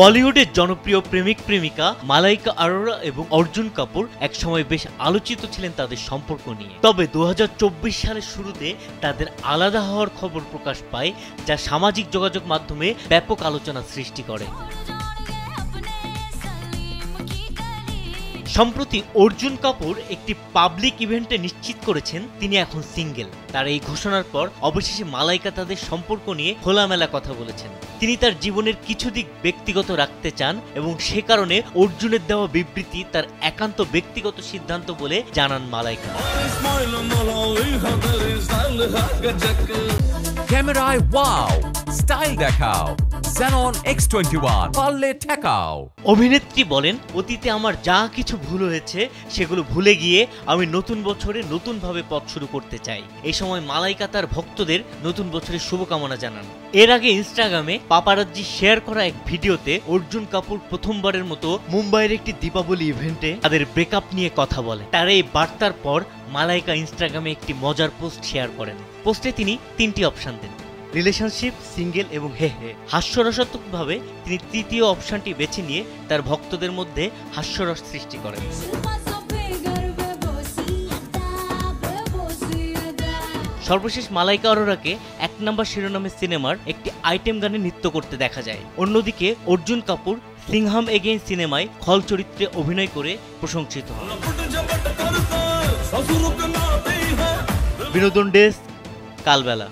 বলিউডের জনপ্রিয় প্রেমিক প্রেমিকা মালাইকা আরোরা এবং অর্জুন কাপুর একসময় বেশ আলোচিত ছিলেন তাদের সম্পর্ক নিয়ে। তবে 2024 সালের শুরুতে তাদের আলাদা হওয়ার খবর প্রকাশ পায়, যা সামাজিক যোগাযোগ মাধ্যমে ব্যাপক আলোচনা সৃষ্টি করে। সম্প্রতি অর্জুন কাপুর একটি পাবলিক ইভেন্টে নিশ্চিত করেছেন তিনি এখন সিঙ্গেল। তার এই ঘোষণার পর অবশেষে মালাইকা তাদের সম্পর্ক নিয়ে খোলামেলা কথা বলেছেন। তিনি তার জীবনের কিছু দিক ব্যক্তিগত রাখতে চান এবং সে কারণে অর্জুনের দেওয়া বিবৃতি তার একান্ত ব্যক্তিগত সিদ্ধান্ত বলে জানান মালাইকা। ক্যামেরায় ওয়াও, স্টাইল দেখাও, Xenon X21 পারলে ঠেকাও। অভিনেত্রী বলেন, অতীতে আমার যা কিছু ভুল হয়েছে সেগুলো ভুলে গিয়ে আমি নতুন বছরে নতুনভাবে পথ শুরু করতে চাই। এই সময় মালাইকা তার ভক্তদের নতুন বছরের শুভকামনা জানান। এর আগে ইনস্টাগ্রামে পাপারাজ্জি শেয়ার করা এক ভিডিওতে অর্জুন কাপুর প্রথমবারের মতো মুম্বাইয়ের একটি দীপাবলি ইভেন্টে তাদের ব্রেকআপ নিয়ে কথা বলে। তার এই বার্তার পর মালাইকা ইনস্টাগ্রামে একটি মজার পোস্ট শেয়ার করেন। পোস্টে তিনি 3টি অপশন দেন: রিলেশনশিপ, সিঙ্গেল এবং হে হে। হাস্যরসাত্মকভাবে তিনি তৃতীয় অপশনটি বেছে নিয়ে তার ভক্তদের মধ্যে হাস্যরস সৃষ্টি করেন। সর্বশেষ মালাইকা আরোরাকে 1 নম্বর শিরোনামের সিনেমার একটি আইটেম গানে নৃত্য করতে দেখা যায়। অন্যদিকে অর্জুন কাপুর সিংহাম এগেইন সিনেমায় খল চরিত্রে অভিনয় করে প্রশংসিত হন। বিনোদন ডেস্ক, কালবেলা।